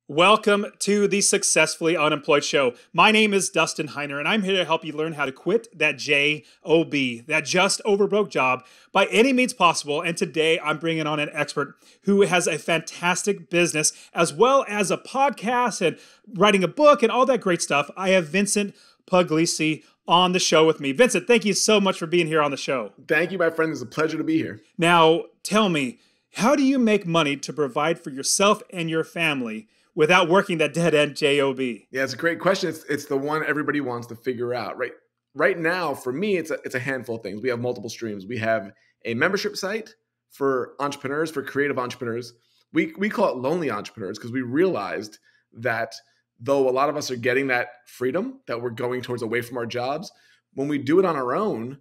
Welcome to the Successfully Unemployed Show. My name is Dustin Heiner, and I'm here to help you learn how to quit that JOB, that just over broke job, by any means possible. And today I'm bringing on an expert who has a fantastic business, as well as a podcast and writing a book and all that great stuff. I have Vincent Pugliese on the show with me. Vincent, thank you so much for being here on the show. Thank you, my friend. It's a pleasure to be here. Now, tell me, how do you make money to provide for yourself and your family without working that dead-end job? Yeah, it's a great question. It's the one everybody wants to figure out, right? Right now, for me, it's a handful of things. We have multiple streams. We have a membership site for entrepreneurs, for creative entrepreneurs. We call it lonely entrepreneurs because we realized that though a lot of us are getting that freedom that we're going towards away from our jobs, when we do it on our own,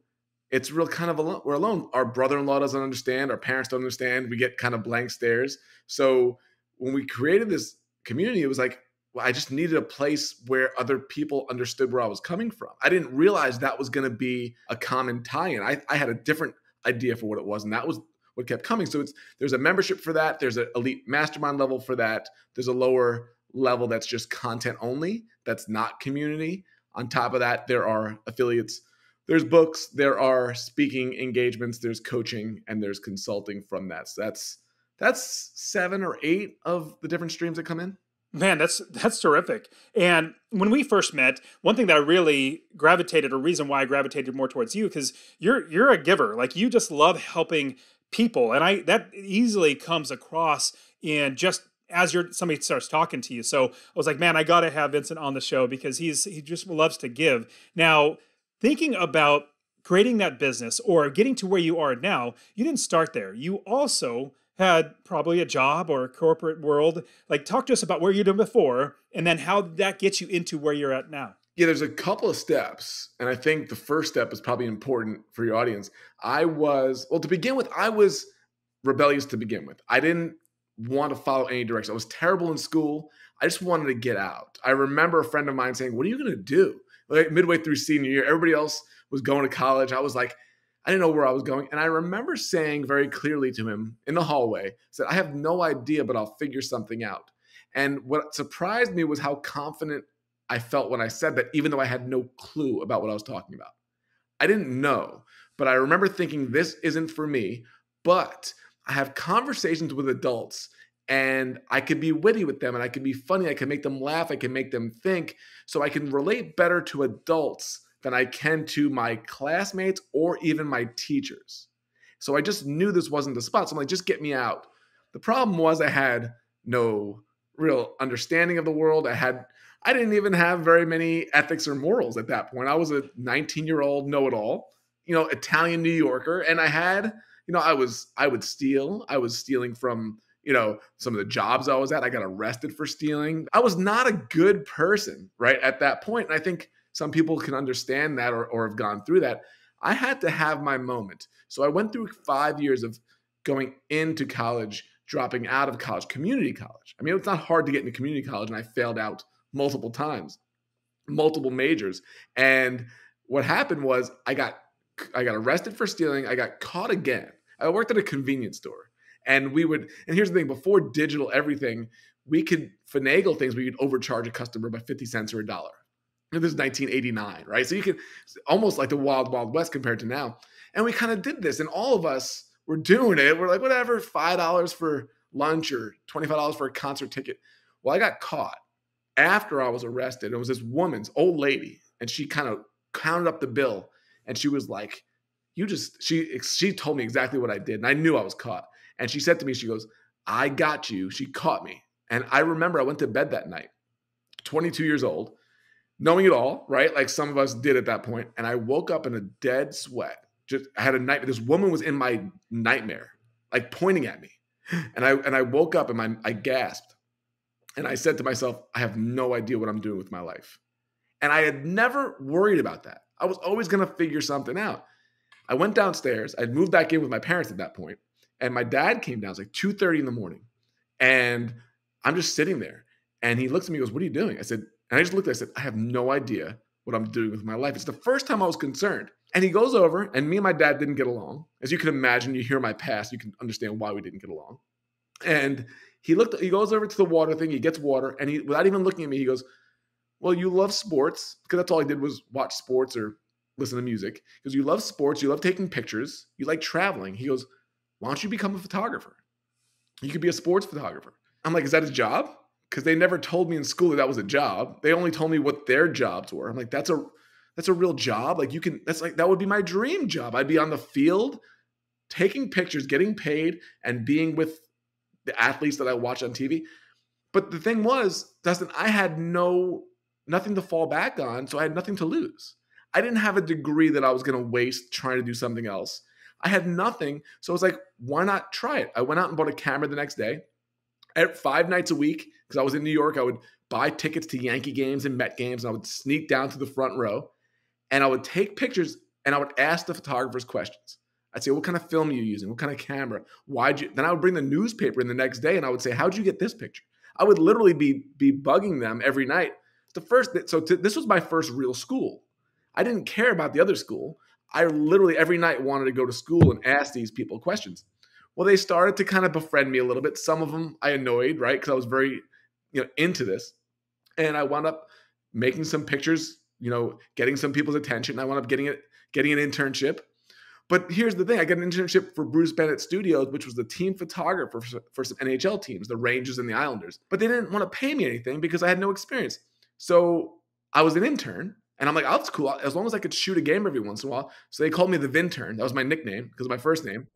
it's real kind of alone. We're alone. Our brother-in-law doesn't understand. Our parents don't understand. We get kind of blank stares. So when we created this community, it was like, well, I just needed a place where other people understood where I was coming from. I didn't realize that was going to be a common tie-in. I had a different idea for what it was, and that was what kept coming. So there's a membership for that. There's an elite mastermind level for that. There's a lower level that's just content only. That's not community. On top of that, there are affiliates. There's books. There are speaking engagements. There's coaching, and there's consulting from that. So that's 7 or 8 of the different streams that come in. Man, that's terrific. And when we first met, one thing that I really gravitated, a reason why I gravitated more towards you, because you're a giver. Like, you just love helping people, and that easily comes across in just as somebody starts talking to you. So I was like, man, I got to have Vincent on the show because he just loves to give. Now, thinking about creating that business or getting to where you are now, you didn't start there. You also had probably a job or a corporate world. Like, talk to us about where you've done before and then how that gets you into where you're at now. Yeah, there's a couple of steps. And I think the first step is probably important for your audience. I was rebellious to begin with. I didn't want to follow any direction. I was terrible in school. I just wanted to get out. I remember a friend of mine saying, "What are you going to do?" Like, midway through senior year, everybody else was going to college. I was like, I didn't know where I was going. And I remember saying very clearly to him in the hallway, said, "I have no idea, but I'll figure something out." And what surprised me was how confident I felt when I said that, even though I had no clue about what I was talking about. I didn't know, but I remember thinking, this isn't for me, but I have conversations with adults and I could be witty with them and I could be funny. I can make them laugh. I can make them think, so I can relate better to adults than I can to my classmates or even my teachers. So I just knew this wasn't the spot. So I'm like, just get me out. The problem was I had no real understanding of the world. I didn't even have very many ethics or morals at that point. I was a 19-year-old know-it-all, Italian New Yorker. And I would steal. I was stealing from, some of the jobs I was at. I got arrested for stealing. I was not a good person, right, at that point. And I think some people can understand that or have gone through that. I had to have my moment. So I went through 5 years of going into college, dropping out of college, community college. I mean, it's not hard to get into community college, and I failed out multiple times, multiple majors. And what happened was I got arrested for stealing. I got caught again. I worked at a convenience store, and here's the thing, before digital everything, we could finagle things. We could overcharge a customer by 50 cents or $1. This is 1989, right? So you could, almost like the wild, wild west compared to now. And we kind of did this, and all of us were doing it. We're like, whatever, $5 for lunch or $25 for a concert ticket. Well, I got caught after I was arrested. It was this woman's old lady, and she kind of counted up the bill, and she was like, she told me exactly what I did, and I knew I was caught. And she said to me, she goes, "I got you." She caught me. And I remember I went to bed that night, 22 years old, knowing it all, right? Like some of us did at that point. And I woke up in a dead sweat. I had a nightmare. This woman was in my nightmare, like pointing at me. And I woke up and I gasped. And I said to myself, I have no idea what I'm doing with my life. And I had never worried about that. I was always going to figure something out. I went downstairs. I'd moved back in with my parents at that point. And my dad came down. It was like 2:30 in the morning. And I'm just sitting there. And he looks at me and goes, "What are you doing?" I said, and I just looked at him. I said, "I have no idea what I'm doing with my life." It's the first time I was concerned. And he goes over, and me and my dad didn't get along. As you can imagine, you hear my past, you can understand why we didn't get along. And He goes over to the water thing. He gets water, and without even looking at me, he goes, "Well, you love sports," because that's all I did was watch sports or listen to music. He goes, "You love sports. You love taking pictures. You like traveling." He goes, "Why don't you become a photographer? You could be a sports photographer." I'm like, "Is that a job?" Because they never told me in school that was a job. They only told me what their jobs were. I'm like, that's a real job. Like that would be my dream job. I'd be on the field, taking pictures, getting paid, and being with the athletes that I watch on TV. But the thing was, Dustin, I had nothing to fall back on, so I had nothing to lose. I didn't have a degree that I was going to waste trying to do something else. I had nothing, so I was like, why not try it? I went out and bought a camera the next day. 5 nights a week, because I was in New York, I would buy tickets to Yankee games and Met games, and I would sneak down to the front row, and I would take pictures, and I would ask the photographers questions. I'd say, what kind of film are you using? What kind of camera? Then I would bring the newspaper in the next day, and I would say, how'd you get this picture? I would literally be bugging them every night. This was my first real school. I didn't care about the other school. I literally every night wanted to go to school and ask these people questions. Well, they started to kind of befriend me a little bit. Some of them I annoyed, right? Because I was very, into this. And I wound up making some pictures, getting some people's attention. I wound up getting an internship. But here's the thing. I got an internship for Bruce Bennett Studios, which was the team photographer for some NHL teams, the Rangers and the Islanders. But they didn't want to pay me anything because I had no experience. So I was an intern. And I'm like, oh, that's cool. As long as I could shoot a game every once in a while. So they called me the Vintern. That was my nickname because of my first name.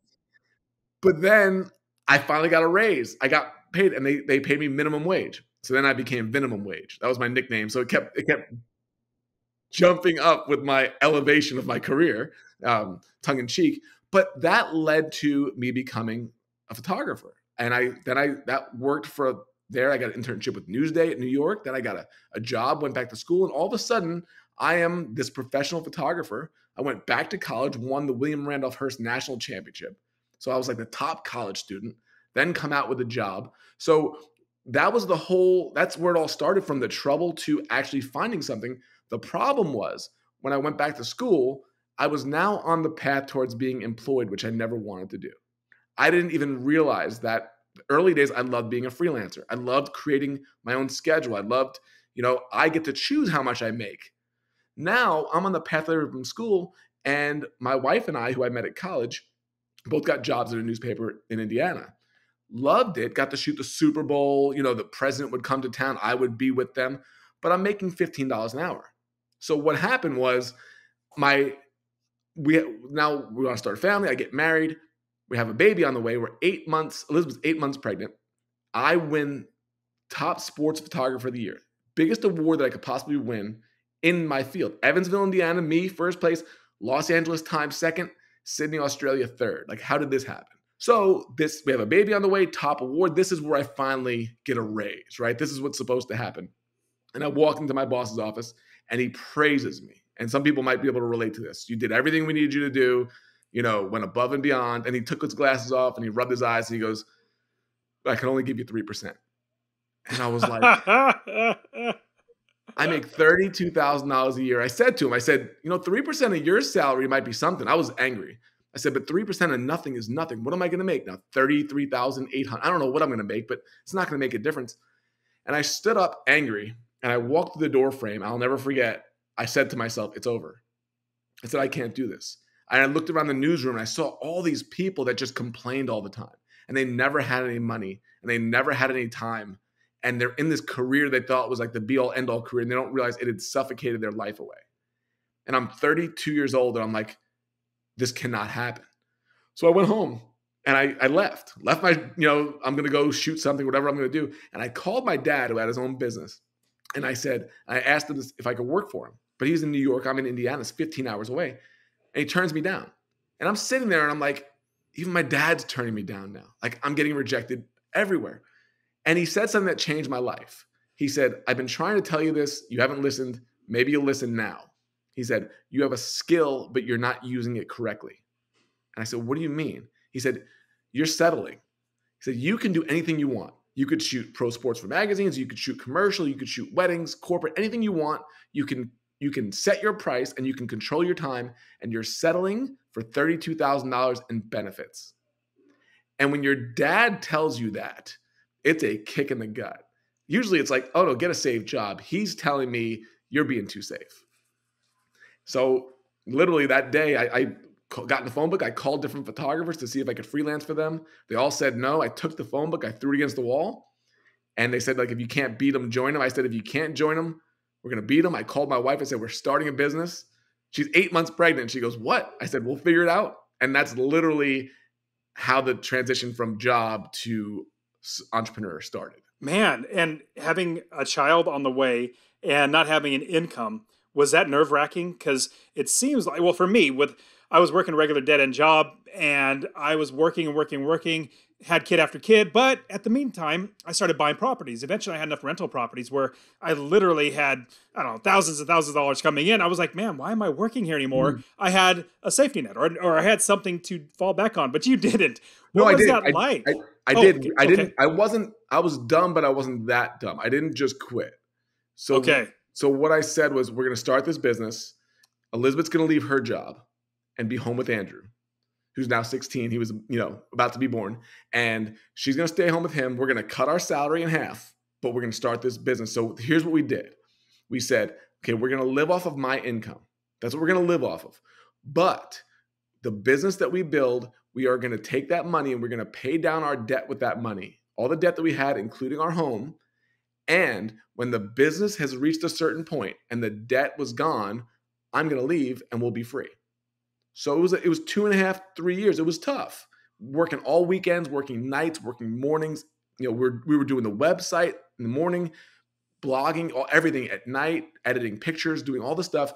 But then I finally got a raise. I got paid, and they paid me minimum wage. So then I became minimum wage. That was my nickname. So it kept jumping up with my elevation of my career, tongue in cheek. But that led to me becoming a photographer. And that worked for there. I got an internship with Newsday at New York. Then I got a job, went back to school, and all of a sudden I am this professional photographer. I went back to college, won the William Randolph Hearst National Championship. So I was like the top college student, then come out with a job. So that's where it all started, from the trouble to actually finding something. The problem was when I went back to school, I was now on the path towards being employed, which I never wanted to do. I didn't even realize that early days, I loved being a freelancer. I loved creating my own schedule. I loved, I get to choose how much I make. Now I'm on the path from school, and my wife and I, who I met at college, both got jobs at a newspaper in Indiana. Loved it. Got to shoot the Super Bowl. The president would come to town. I would be with them. But I'm making $15 an hour. So what happened was we want to start a family. I get married. We have a baby on the way. We're 8 months. Elizabeth's 8 months pregnant. I win top sports photographer of the year. Biggest award that I could possibly win in my field. Evansville, Indiana, me, first place. Los Angeles Times, second. Sydney, Australia, third. Like, how did this happen? So we have a baby on the way, top award. This is where I finally get a raise, right? This is what's supposed to happen. And I walk into my boss's office, and he praises me. And some people might be able to relate to this. You did everything we needed you to do, went above and beyond. And he took his glasses off, and he rubbed his eyes, and he goes, I can only give you 3%. And I was like, I make $32,000 a year. I said to him, 3% of your salary might be something. I was angry. I said, but 3% of nothing is nothing. What am I going to make now? $33,800. I don't know what I'm going to make, but it's not going to make a difference. And I stood up angry, and I walked through the door frame. I'll never forget. I said to myself, it's over. I said, I can't do this. And I looked around the newsroom, and I saw all these people that just complained all the time. And they never had any money, and they never had any time. And they're in this career they thought was like the be-all, end-all career, and they don't realize it had suffocated their life away. And I'm 32 years old, and I'm like, this cannot happen. So I went home, and I left my, I'm going to go shoot something, whatever I'm going to do. And I called my dad, who had his own business, and I asked him if I could work for him. But he's in New York. I'm in Indiana. It's 15 hours away. And he turns me down. And I'm sitting there, and I'm like, even my dad's turning me down now. Like, I'm getting rejected everywhere. And he said something that changed my life. He said, I've been trying to tell you this. You haven't listened. Maybe you'll listen now. He said, you have a skill, but you're not using it correctly. And I said, what do you mean? He said, you're settling. He said, you can do anything you want. You could shoot pro sports for magazines. You could shoot commercial. You could shoot weddings, corporate, anything you want. You can set your price, and you can control your time, and you're settling for $32,000 in benefits. And when your dad tells you that, it's a kick in the gut. Usually it's like, oh no, get a safe job. He's telling me you're being too safe. So literally that day, I got in the phone book. I called different photographers to see if I could freelance for them. They all said no. I took the phone book. I threw it against the wall. And they said, like, if you can't beat them, join them. I said, if you can't join them, we're going to beat them. I called my wife. I said, we're starting a business. She's 8 months pregnant. She goes, what? I said, we'll figure it out. And that's literally how the transition from job to entrepreneur started. Man, and having a child on the way and not having an income, was that nerve wracking? Because it seems like, well, for me, I was working a regular dead end job and I was working and working and working, had kid after kid. But at the meantime, I started buying properties. Eventually, I had enough rental properties where I literally had, I don't know, thousands and thousands of dollars coming in. I was like, man, why am I working here anymore? I had a safety net or I had something to fall back on, but you didn't. What was that like? I did. I didn't. I wasn't. I was dumb, but I wasn't that dumb. I didn't just quit. So So what I said was, we're going to start this business. Elizabeth's going to leave her job and be home with Andrew, who's now 16. He was, about to be born, and she's going to stay home with him. We're going to cut our salary in half, but we're going to start this business. So here's what we did. We said, okay, we're going to live off of my income. That's what we're going to live off of. But the business that we build, we are going to take that money and we're going to pay down our debt with that money, all the debt that we had, including our home. And when the business has reached a certain point and the debt was gone, I'm going to leave and we'll be free. So it was 2.5, 3 years. It was tough. Working all weekends, working nights, working mornings. We were doing the website in the morning, blogging, everything at night, editing pictures, doing all the stuff.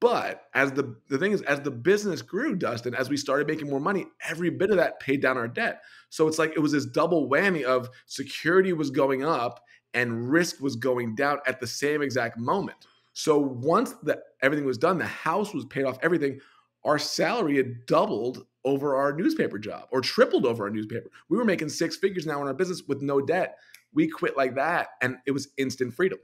But as the thing is, as the business grew, Dustin, as we started making more money, every bit of that paid down our debt. So it's like it was this double whammy of security was going up and risk was going down at the same exact moment. So once everything was done, the house was paid off, everything, our salary had doubled over our newspaper job or tripled over our newspaper. We were making 6 figures now in our business with no debt. We quit like that and it was instant freedom.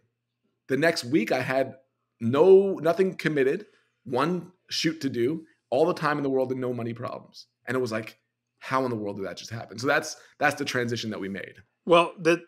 The next week I had nothing committed, one shoot to do, all the time in the world and no money problems. And it was like, how in the world did that just happen? So that's the transition that we made. Well, the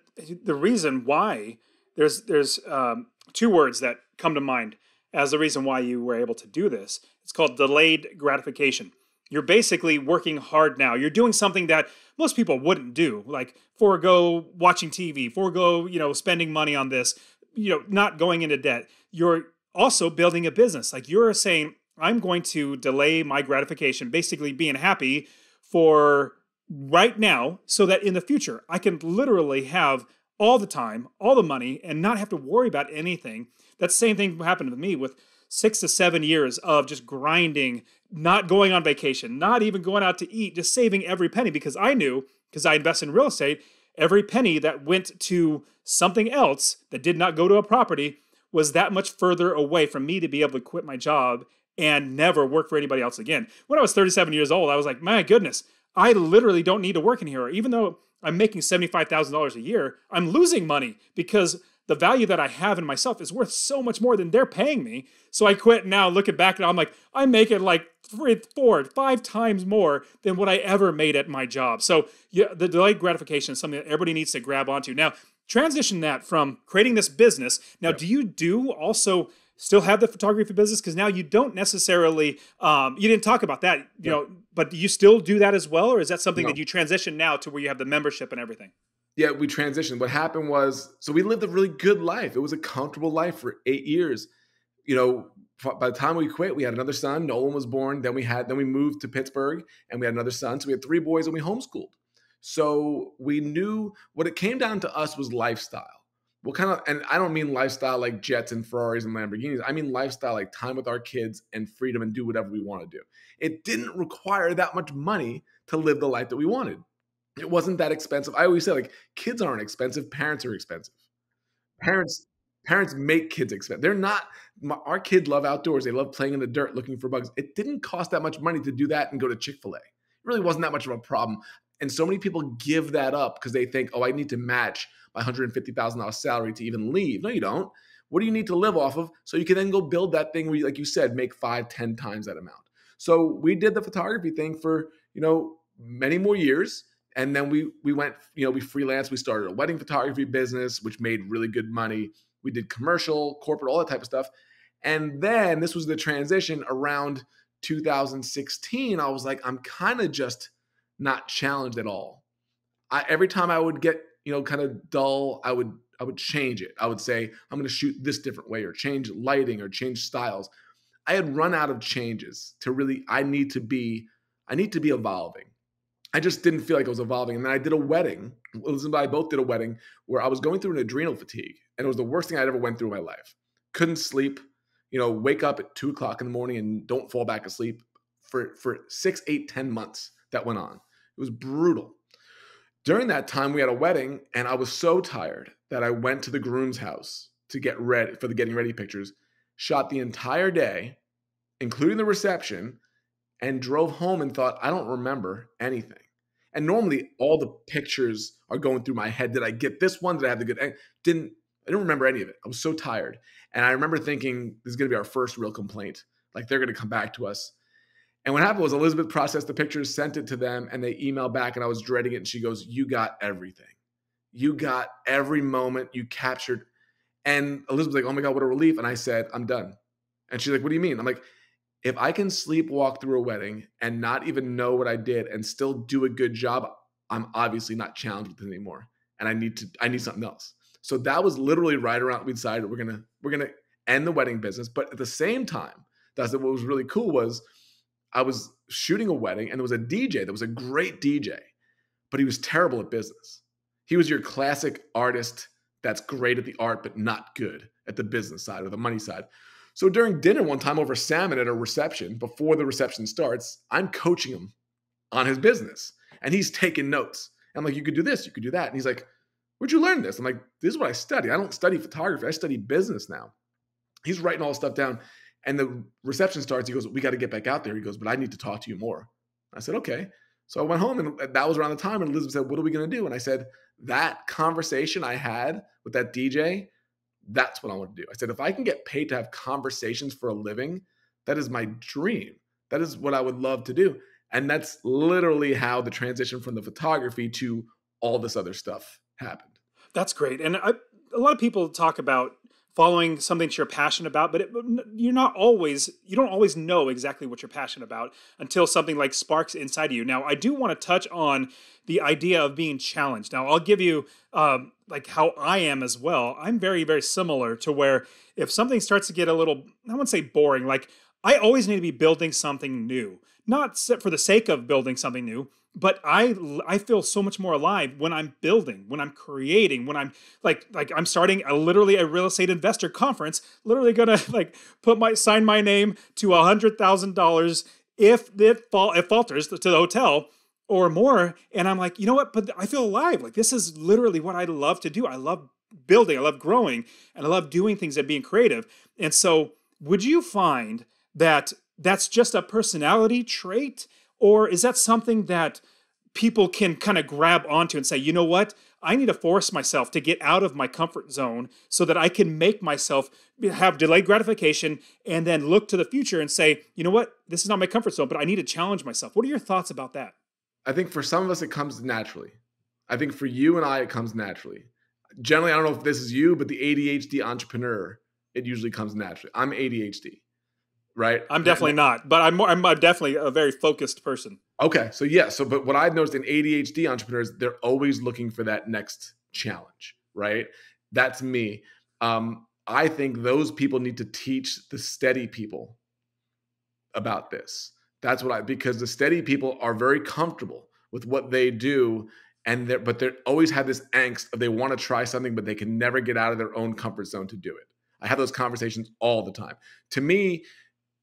reason why there's 2 words that come to mind as the reason why you were able to do this. It's called delayed gratification. You're basically working hard now. You're doing something that most people wouldn't do, like forego watching TV, forego, spending money on this, not going into debt. You're also building a business. Like you're saying, I'm going to delay my gratification, basically being happy for right now so that in the future I can literally have all the time, all the money, and not have to worry about anything. That same thing happened to me with 6 to 7 years of just grinding, not going on vacation, not even going out to eat, just saving every penny because I knew, because I invest in real estate, every penny that went to something else that did not go to a property was that much further away from me to be able to quit my job and never work for anybody else again. When I was 37 years old, I was like, my goodness, I literally don't need to work in here. Even though I'm making $75,000 a year, I'm losing money because the value that I have in myself is worth so much more than they're paying me. So I quit. Now looking back, and I'm like, I'm making like 3, 4, 5 times more than what I ever made at my job. So yeah, the delayed gratification is something that everybody needs to grab onto. Now, transition that from creating this business. Now, do you also still have the photography business? Because now you don't necessarily, you didn't talk about that, but do you still do that as well? Or is that something that you transition now to where you have the membership and everything? Yeah, we transitioned. What happened was, so we lived a really good life. It was a comfortable life for 8 years. By the time we quit, we had another son. Nolan was born. Then we moved to Pittsburgh and we had another son. So we had 3 boys and we homeschooled. So we knew what it came down to us was lifestyle. And I don't mean lifestyle like jets and Ferraris and Lamborghinis. I mean lifestyle like time with our kids and freedom and do whatever we want to do. It didn't require that much money to live the life that we wanted. It wasn't that expensive. I always say, like, kids aren't expensive. Parents are expensive. Parents make kids expensive. They're not. Our kids love outdoors. They love playing in the dirt, looking for bugs. It didn't cost that much money to do that and go to Chick-fil-A. It really wasn't that much of a problem. And so many people give that up because they think, oh, I need to match my $150,000 salary to even leave. No, you don't. What do you need to live off of so you can then go build that thing where, like you said, make 5, 10 times that amount? So we did the photography thing for, many more years. And then we went, we freelanced. We started a wedding photography business, which made really good money. We did commercial, corporate, all that type of stuff. And then this was the transition around 2016. I was like, I'm kind of just not challenged at all. Every time I would get, kind of dull, I would change it. I would say, I'm going to shoot this different way, or change lighting, or change styles. I had run out of changes to really, I need to be evolving. I just didn't feel like I was evolving. And then I did a wedding. Elizabeth and I both did a wedding where I was going through an adrenal fatigue. And it was the worst thing I'd ever went through in my life. Couldn't sleep, wake up at 2:00 in the morning and don't fall back asleep for 6, 8, 10 months that went on. It was brutal. During that time, we had a wedding, and I was so tired that I went to the groom's house to get ready for the getting ready pictures, shot the entire day, including the reception, and drove home and thought, I don't remember anything. And normally all the pictures are going through my head. Did I get this one? Did I have the good? I didn't remember any of it. I was so tired. And I remember thinking, this is going to be our first real complaint. Like, they're going to come back to us. And what happened was Elizabeth processed the pictures, sent it to them, and they emailed back, and I was dreading it. And she goes, you got everything. You got every moment you captured. And Elizabeth's like, oh my God, what a relief. And I said, I'm done. And she's like, what do you mean? I'm like, if I can sleepwalk through a wedding and not even know what I did and still do a good job, I'm obviously not challenged with it anymore. And I need something else. So that was literally right around, we decided we're gonna end the wedding business. But at the same time, what was really cool was I was shooting a wedding, and there was a DJ that was a great DJ, but he was terrible at business. He was your classic artist that's great at the art, but not good at the business side or the money side. So during dinner one time over salmon at a reception, before the reception starts, I'm coaching him on his business, and he's taking notes. And I'm like, you could do this, you could do that. And he's like, where'd you learn this? I'm like, this is what I study. I don't study photography. I study business now. He's writing all this stuff down. And the reception starts. He goes, we got to get back out there. He goes, but I need to talk to you more. I said, okay. So I went home, and that was around the time. And Elizabeth said, what are we going to do? And I said, that conversation I had with that DJ, that's what I want to do. I said, if I can get paid to have conversations for a living, that is my dream. That is what I would love to do. And that's literally how the transition from the photography to all this other stuff happened. That's great. And a lot of people talk about following something that you're passionate about, but you don't always know exactly what you're passionate about until something like sparks inside of you. Now, I do want to touch on the idea of being challenged. Now, I'll give you like how I am as well. I'm very, very similar to where if something starts to get a little, I wouldn't say boring, like I always need to be building something new, not for the sake of building something new, but I feel so much more alive when I'm building, when I'm creating, when I'm like I'm starting literally a real estate investor conference, literally gonna like sign my name to $100,000 if it falters to the hotel or more. And I'm like, you know what? But I feel alive. Like, this is literally what I love to do. I love building, I love growing, and I love doing things and being creative. And so would you find that that's just a personality trait? Or is that something that people can kind of grab onto and say, you know what? I need to force myself to get out of my comfort zone so that I can make myself have delayed gratification and then look to the future and say, you know what? This is not my comfort zone, but I need to challenge myself. What are your thoughts about that? I think for some of us, it comes naturally. I think for you and I, it comes naturally. Generally, I don't know if this is you, but the ADHD entrepreneur, it usually comes naturally. I'm ADHD. Right? I'm definitely not, but I'm definitely a very focused person. Okay. So yeah. But what I've noticed in ADHD entrepreneurs, they're always looking for that next challenge, right? That's me. I think those people need to teach the steady people about this. That's because the steady people are very comfortable with what they do. But they always have this angst of they want to try something, but they can never get out of their own comfort zone to do it. I have those conversations all the time. To me,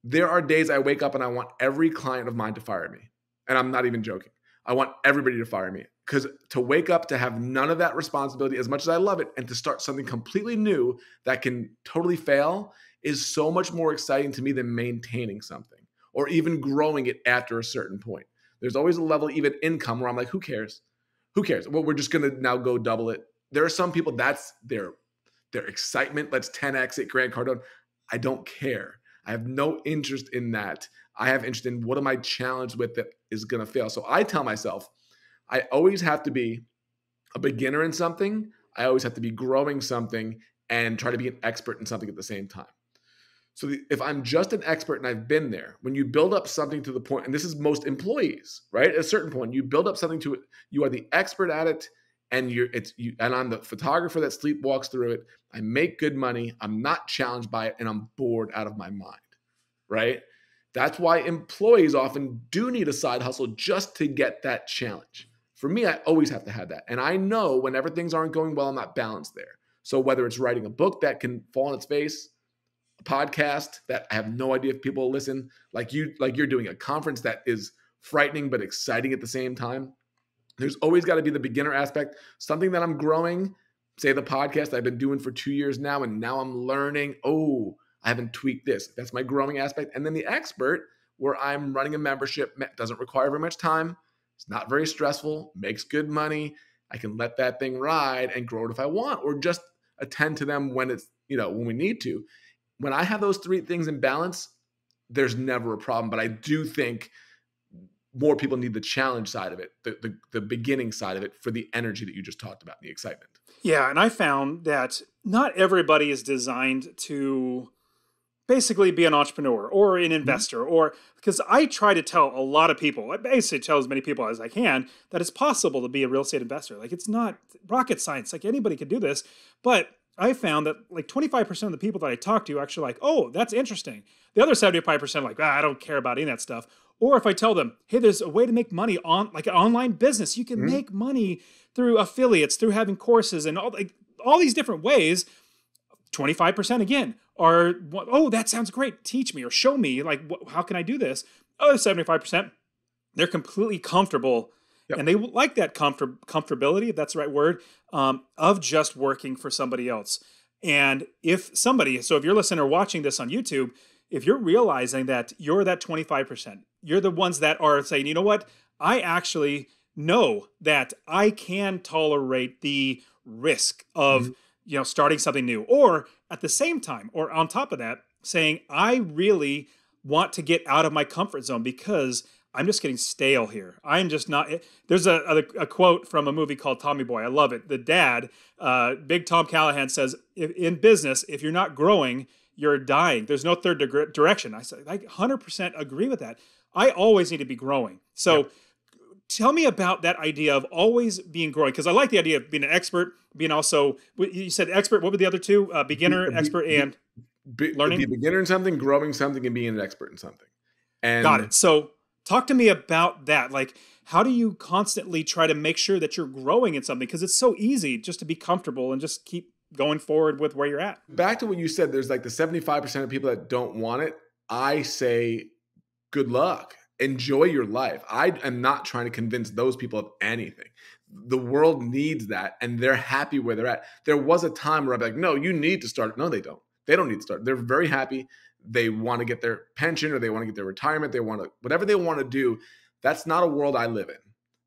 there are days I wake up and I want every client of mine to fire me. And I'm not even joking. I want everybody to fire me, because to wake up to have none of that responsibility, as much as I love it, and to start something completely new that can totally fail is so much more exciting to me than maintaining something or even growing it after a certain point. There's always a level, even income, where I'm like, who cares? Who cares? Well, we're just going to now go double it. There are some people, that's their excitement. Let's 10X it, Grant Cardone. I don't care. I have no interest in that. I have interest in what am I challenged with that is going to fail. So I tell myself, I always have to be a beginner in something. I always have to be growing something and try to be an expert in something at the same time. So if I'm just an expert and I've been there, when you build up something to the point, and this is most employees, right? At a certain point, you build up something to it, you are the expert at it, and and I'm the photographer that sleepwalks through it. I make good money. I'm not challenged by it, and I'm bored out of my mind, right? That's why employees often do need a side hustle just to get that challenge. For me, I always have to have that. And I know whenever things aren't going well, I'm not balanced there. So whether it's writing a book that can fall on its face, a podcast that I have no idea if people will listen, like you're doing, a conference that is frightening but exciting at the same time. There's always got to be the beginner aspect, something that I'm growing, say the podcast I've been doing for 2 years now, and now I'm learning, oh, I haven't tweaked this. That's my growing aspect. And then the expert, where I'm running a membership, doesn't require very much time. It's not very stressful, makes good money. I can let that thing ride and grow it if I want, or just attend to them when it's, when we need to. When I have those three things in balance, there's never a problem. But I do think more people need the challenge side of it, the beginning side of it, for the energy that you just talked about, the excitement. Yeah, and I found that not everybody is designed to basically be an entrepreneur or an investor, or because I try to tell a lot of people, I basically tell as many people as I can, that it's possible to be a real estate investor. Like, it's not rocket science. Like, anybody could do this. But I found that like 25% of the people that I talk to actually like, oh, that's interesting. The other 75% like, I don't care about any of that stuff. Or if I tell them, hey, there's a way to make money on like an online business. You can make money through affiliates, through having courses and all these different ways. 25% again are, oh, that sounds great. Teach me or show me, like, how can I do this? Other 75%, they're completely comfortable. Yep. And they like that comfortability, if that's the right word, of just working for somebody else. And if you're listening or watching this on YouTube, if you're realizing that you're that 25%, you're the ones that are saying, you know what, I actually know that I can tolerate the risk of starting something new, or at the same time, or on top of that, saying, I really want to get out of my comfort zone because I'm just getting stale here. I'm just not. There's a quote from a movie called Tommy Boy. I love it. The dad, Big Tom Callahan, says, in business, if you're not growing, you're dying. There's no third direction. I said, I 100% agree with that. I always need to be growing. So tell me about that idea of always being growing, because I like the idea of being an expert, being also, you said expert, what were the other two? Beginner, expert, and learning? Be a beginner in something, growing something, and being an expert in something. And got it. So talk to me about that. Like, how do you constantly try to make sure that you're growing in something? Because it's so easy just to be comfortable and just keep going forward with where you're at. Back to what you said, there's like the 75% of people that don't want it. I say, good luck. Enjoy your life. I am not trying to convince those people of anything. The world needs that, and they're happy where they're at. There was a time where I'd be like, no, you need to start. No, they don't. They don't need to start. They're very happy. They want to get their pension, or they want to get their retirement. They want to, whatever they want to do. That's not a world I live in.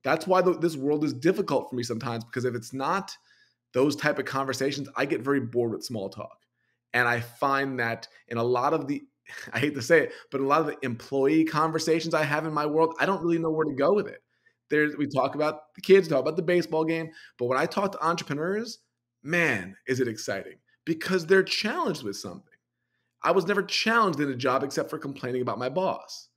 That's why this world is difficult for me sometimes, because if it's not those type of conversations, I get very bored with small talk. And I find that in a lot of the, I hate to say it, but a lot of the employee conversations I have in my world, I don't really know where to go with it. We talk about the kids, talk about the baseball game, but when I talk to entrepreneurs, man, is it exciting, because they're challenged with something. I was never challenged in a job except for complaining about my boss.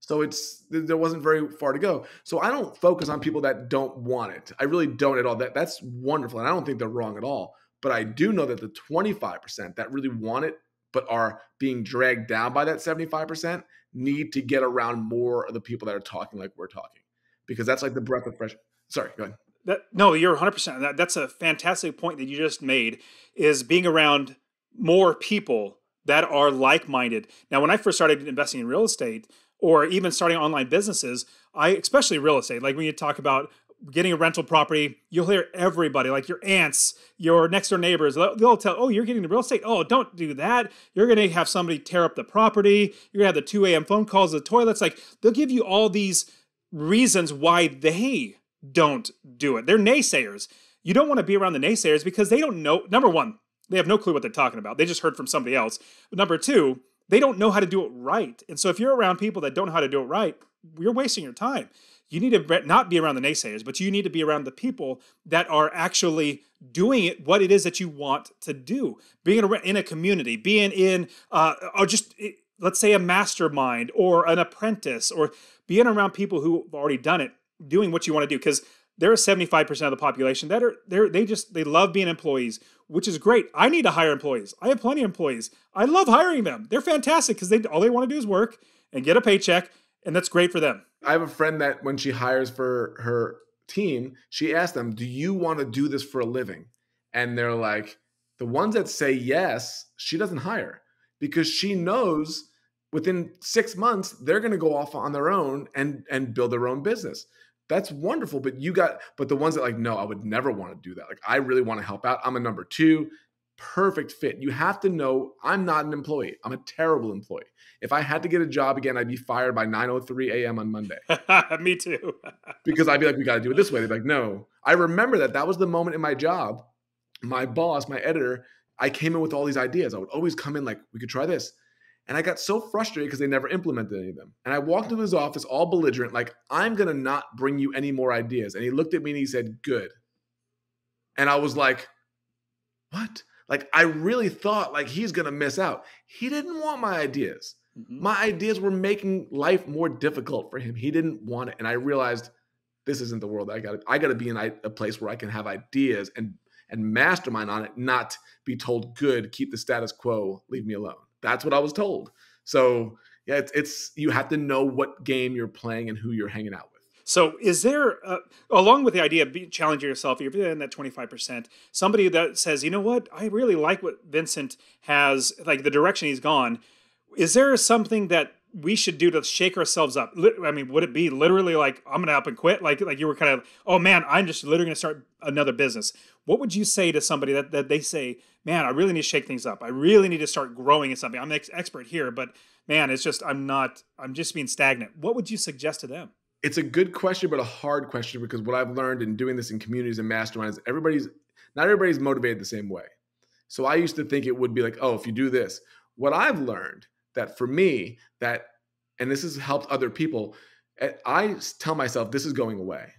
So there wasn't very far to go. So I don't focus on people that don't want it. I really don't at all. That's wonderful, and I don't think they're wrong at all. But I do know that the 25% that really want it but are being dragged down by that 75% need to get around more of the people that are talking like we're talking, because that's like the breath of fresh. Sorry, go ahead. No, you're 100%. That's a fantastic point that you just made, is being around more people that are like-minded. Now, when I first started investing in real estate, or even starting online businesses, especially real estate, like when you talk about getting a rental property, you'll hear everybody, like your aunts, your next door neighbors, they'll tell, oh, you're getting the real estate. Oh, don't do that. You're going to have somebody tear up the property. You're going to have the 2 a.m. phone calls, the toilets. Like, they'll give you all these reasons why they don't do it. They're naysayers. You don't want to be around the naysayers, because they don't know. Number one, they have no clue what they're talking about. They just heard from somebody else. But number two, they don't know how to do it right. And so if you're around people that don't know how to do it right, you're wasting your time. you need to not be around the naysayers, but you need to be around the people that are actually doing it, what it is that you want to do. Being in a community, being in, or just, let's say, a mastermind or an apprentice, or being around people who have already done it, doing what you want to do. Because there are 75% of the population that they love being employees, which is great. I need to hire employees. I have plenty of employees. I love hiring them. They're fantastic because all they want to do is work and get a paycheck, and that's great for them. I have a friend that when she hires for her team, she asks them, do you want to do this for a living? And they're like, the ones that say yes, she doesn't hire because she knows within 6 months, they're going to go off on their own and build their own business. That's wonderful. But the ones that like, no, I would never want to do that. Like, I really want to help out. I'm a number two. Perfect fit. You have to know I'm not an employee. I'm a terrible employee. If I had to get a job again, I'd be fired by 9:03 a.m. on Monday. Me too. Because I'd be like, we got to do it this way. They'd be like, no. I remember that was the moment in my job. My boss, my editor, I came in with all these ideas. I would always come in like, we could try this. And I got so frustrated because they never implemented any of them. And I walked into his office all belligerent, like, I'm going to not bring you any more ideas. And he looked at me and he said, good. And I was like, what? Like, I really thought like he's going to miss out. He didn't want my ideas. Mm-hmm. My ideas were making life more difficult for him. He didn't want it. And I realized this isn't the world. I got to be in a place where I can have ideas and mastermind on it, not be told, good, keep the status quo, leave me alone. That's what I was told. So yeah, it's you have to know what game you're playing and who you're hanging out with. So is there, along with the idea of challenging yourself, if you're in that 25%, somebody that says, you know what, I really like what Vincent has, like the direction he's gone. Is there something that we should do to shake ourselves up? I mean, would it be literally like, I'm going to up and quit? Like you were kind of, oh man, I'm just literally going to start another business. What would you say to somebody that they say, man, I really need to shake things up. I really need to start growing in something. I'm an expert here, but man, it's just, I'm just being stagnant. What would you suggest to them? It's a good question, but a hard question, because what I've learned in doing this in communities and masterminds, not everybody's motivated the same way. So I used to think it would be like, oh, if you do this. What I've learned that for me, and this has helped other people, I tell myself this is going away.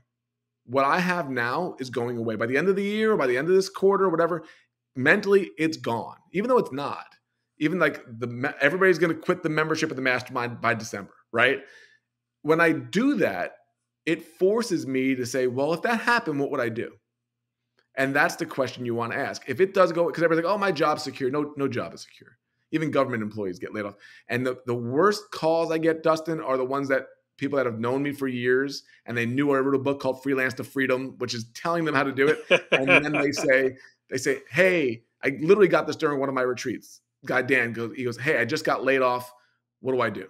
What I have now is going away. By the end of the year, or by the end of this quarter, or whatever, mentally it's gone. Even though it's not. Even like everybody's going to quit the membership of the mastermind by December, right? When I do that, it forces me to say, well, if that happened, what would I do? And that's the question you want to ask. If it does go, because everybody's like, oh, my job's secure. No job is secure. Even government employees get laid off. And the worst calls I get, Dustin, are the ones that people that have known me for years, and they knew I wrote a book called Freelance to Freedom, which is telling them how to do it. And then they say, hey, I literally got this during one of my retreats. Guy Dan goes, hey, I just got laid off. What do I do?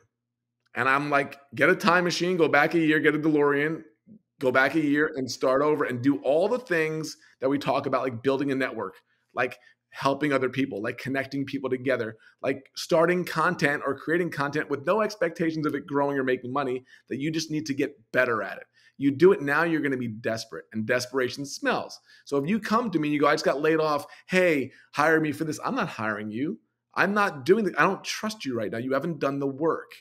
And I'm like, get a time machine, go back a year, get a DeLorean, go back a year and start over and do all the things that we talk about, like building a network, like helping other people, like connecting people together, like starting content or creating content with no expectations of it growing or making money, that you just need to get better at it. You do it now, you're going to be desperate, and desperation smells. So if you come to me and you go, I just got laid off. Hey, hire me for this. I'm not hiring you. I'm not doing it. I don't trust you right now. You haven't done the work.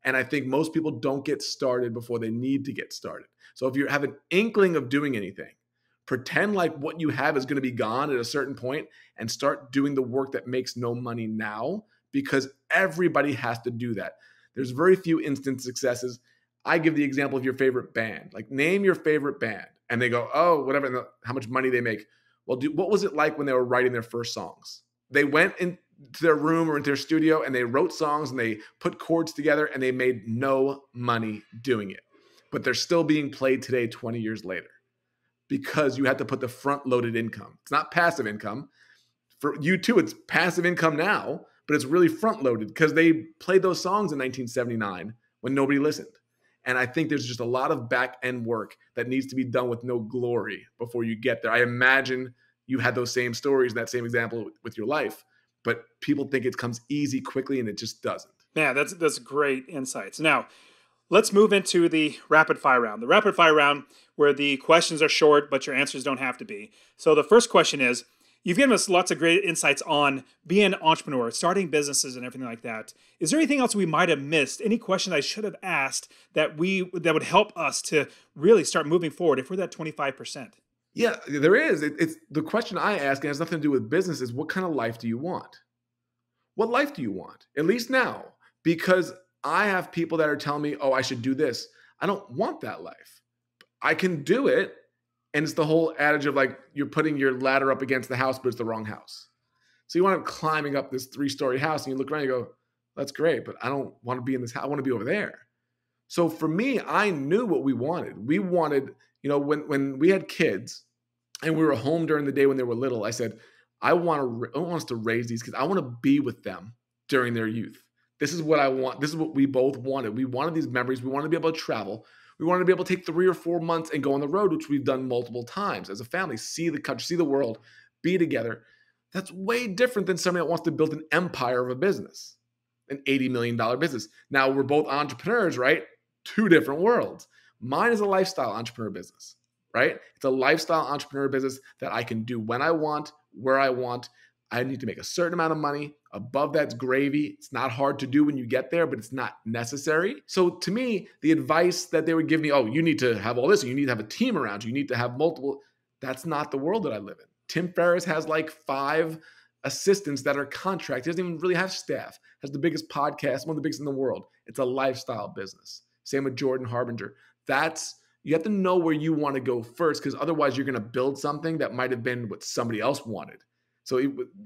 And I think most people don't get started before they need to get started. So if you have an inkling of doing anything, pretend like what you have is going to be gone at a certain point and start doing the work that makes no money now, because everybody has to do that. There's very few instant successes. I give the example of your favorite band. Like, name your favorite band. And they go, oh, whatever, how much money they make. Well, what was it like when they were writing their first songs? They went into their room or into their studio and they wrote songs and they put chords together and they made no money doing it. But they're still being played today, 20 years later, because you had to put the front-loaded income. It's not passive income. For you too, it's passive income now, but it's really front-loaded because they played those songs in 1979 when nobody listened. And I think there's just a lot of back-end work that needs to be done with no glory before you get there. I imagine you had those same stories, that same example with your life, but people think it comes easy quickly, and it just doesn't. Yeah, that's great insights. Now, let's move into the rapid fire round. The rapid fire round where the questions are short, but your answers don't have to be. So the first question is, You've given us lots of great insights on being an entrepreneur, starting businesses and everything like that. Is there anything else we might have missed? Any question I should have asked that would help us to really start moving forward if we're that 25%? Yeah, there is. It's the question I ask, and it has nothing to do with business, is what kind of life do you want? What life do you want? At least now, because I have people that are telling me, oh, I should do this. I don't want that life. I can do it. And it's the whole adage of like, you're putting your ladder up against the house, but it's the wrong house. So you want to climbing up this 3-story house and you look around and you go, that's great, but I don't want to be in this house. I want to be over there. So for me, I knew what we wanted. We wanted, when we had kids and we were home during the day when they were little, I said, I want us to raise these kids. I want to be with them during their youth. This is what I want. This is what we both wanted. We wanted these memories. We wanted to be able to travel. We wanted to be able to take 3 or 4 months and go on the road, which we've done multiple times as a family, see the country, see the world, be together. That's way different than somebody that wants to build an empire of a business, an $80 million business. Now, we're both entrepreneurs, right? 2 different worlds. Mine is a lifestyle entrepreneur business, right? It's a lifestyle entrepreneur business that I can do when I want, where I want. I need to make a certain amount of money. Above that's gravy. It's not hard to do when you get there, but it's not necessary. So to me, the advice that they would give me, oh, you need to have all this, or you need to have a team around you, you need to have multiple, that's not the world that I live in. Tim Ferriss has like 5 assistants that are contracted. He doesn't even really have staff. Has the biggest podcast, one of the biggest in the world. It's a lifestyle business. Same with Jordan Harbinger. You have to know where you want to go first, because otherwise you're going to build something that might have been what somebody else wanted. So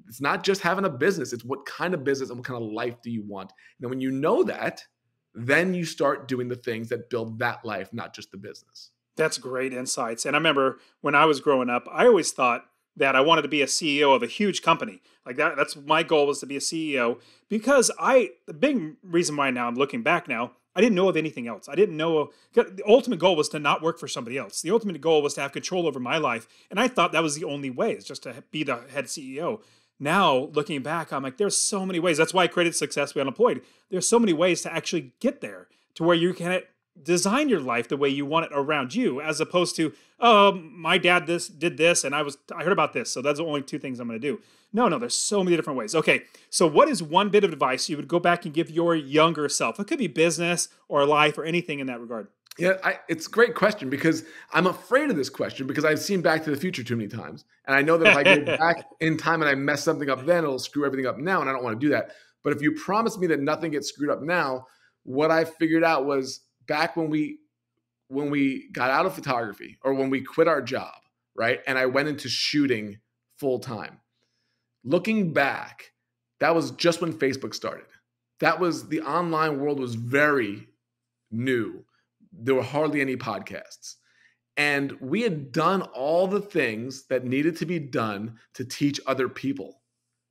it's not just having a business. It's what kind of business and what kind of life do you want? And then when you know that, then you start doing the things that build that life, not just the business. That's great insights. And I remember when I was growing up, I always thought that I wanted to be a CEO of a huge company. Like that's my goal, was to be a CEO, because the big reason why now I'm looking back now, I didn't know of anything else. I didn't know. The ultimate goal was to not work for somebody else. The ultimate goal was to have control over my life. And I thought that was the only way, is just to be the head CEO. Now, looking back, I'm like, there's so many ways. That's why I created Successfully Unemployed. There's so many ways to actually get there, to where you can design your life the way you want it around you, as opposed to, oh, my dad did this, and I heard about this, so that's the only 2 things I'm going to do. No, there's so many different ways. Okay, so what is one bit of advice you would go back and give your younger self? It could be business or life or anything in that regard. Yeah, it's a great question, because I'm afraid of this question because I've seen Back to the Future too many times. And I know that if I go back in time and I mess something up then, it'll screw everything up now, and I don't want to do that. But if you promise me that nothing gets screwed up now, what I figured out was back when we got out of photography, or when we quit our job, right? And I went into shooting full time. Looking back, that was just when Facebook started. The online world was very new. There were hardly any podcasts. And we had done all the things that needed to be done to teach other people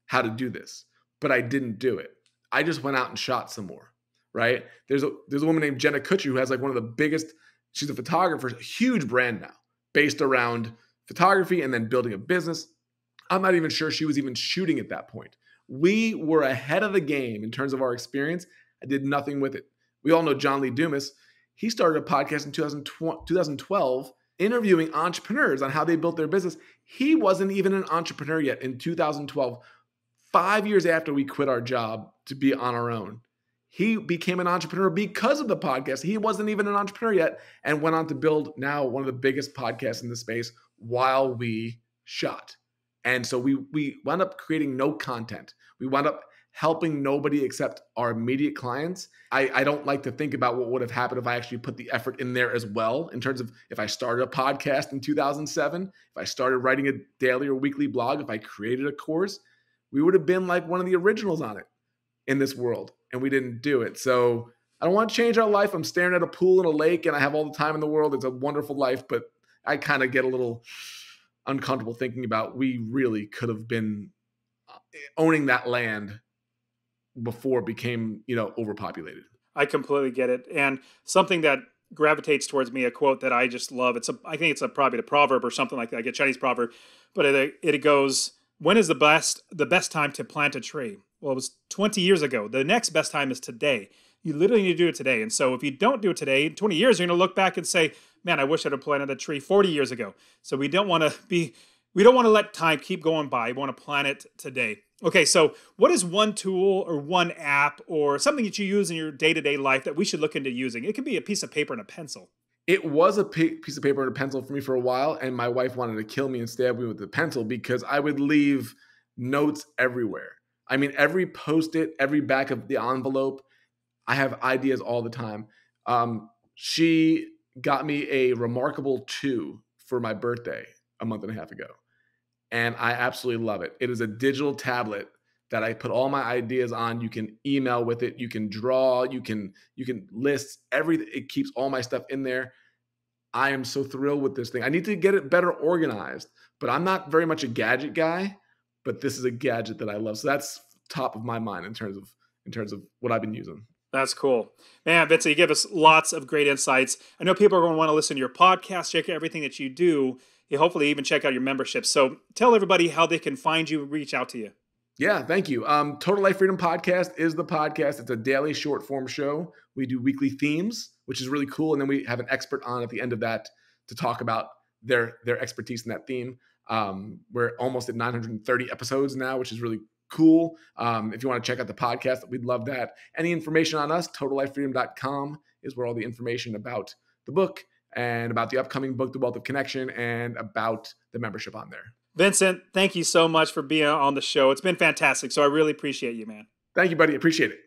how to do this. But I didn't do it. I just went out and shot some more, right? There's a woman named Jenna Kutcher who has like one of the biggest, she's a photographer, a huge brand now, based around photography and then building a business. I'm not even sure she was even shooting at that point. We were ahead of the game in terms of our experience. I did nothing with it. We all know John Lee Dumas. He started a podcast in 2012, interviewing entrepreneurs on how they built their business. He wasn't even an entrepreneur yet in 2012, 5 years after we quit our job to be on our own. He became an entrepreneur because of the podcast. He wasn't even an entrepreneur yet, and went on to build now one of the biggest podcasts in the space while we shot. And so we wound up creating no content. We wound up helping nobody except our immediate clients. I don't like to think about what would have happened if I actually put the effort in there as well, in terms of if I started a podcast in 2007, if I started writing a daily or weekly blog, if I created a course, we would have been like one of the originals on it in this world, and we didn't do it. So I don't want to change our life. I'm staring at a pool and a lake and I have all the time in the world. It's a wonderful life, but I kind of get a little uncomfortable thinking about we really could have been owning that land before it became, overpopulated. I completely get it. And something that gravitates towards me, a quote that I just love. I think it's probably a proverb or something like that, like a Chinese proverb, but it goes, when is the best time to plant a tree? Well, it was 20 years ago. The next best time is today. You literally need to do it today. And so if you don't do it today, in 20 years, you're going to look back and say, man, I wish I'd have planted a tree 40 years ago. So we don't want to be We don't want to let time keep going by. We want to plan it today. Okay, so what is one tool or one app or something that you use in your day-to-day life that we should look into using? It could be a piece of paper and a pencil. It was a piece of paper and a pencil for me for a while, and my wife wanted to kill me and stab me with the pencil because I would leave notes everywhere. I mean, every post-it, every back of the envelope, I have ideas all the time. She got me a Remarkable 2 for my birthday a month and a half ago, and I absolutely love it. It is a digital tablet that I put all my ideas on. You can email with it, you can draw, you can list everything. It keeps all my stuff in there. I am so thrilled with this thing. I need to get it better organized, but I'm not very much a gadget guy, but this is a gadget that I love. So that's top of my mind in terms of what I've been using. That's cool. Man, Vincent, you give us lots of great insights. I know people are going to want to listen to your podcast, check out everything that you do. You hopefully even check out your membership. So tell everybody how they can find you and reach out to you. Yeah, thank you. Total Life Freedom Podcast is the podcast. It's a daily short form show. We do weekly themes, which is really cool. And then we have an expert on at the end of that to talk about their expertise in that theme. We're almost at 930 episodes now, which is really cool. If you want to check out the podcast, we'd love that. Any information on us, totallifefreedom.com is where all the information about the book and about the upcoming book, The Wealth of Connection, and about the membership on there. Vincent, thank you so much for being on the show. It's been fantastic. So I really appreciate you, man. Thank you, buddy. Appreciate it.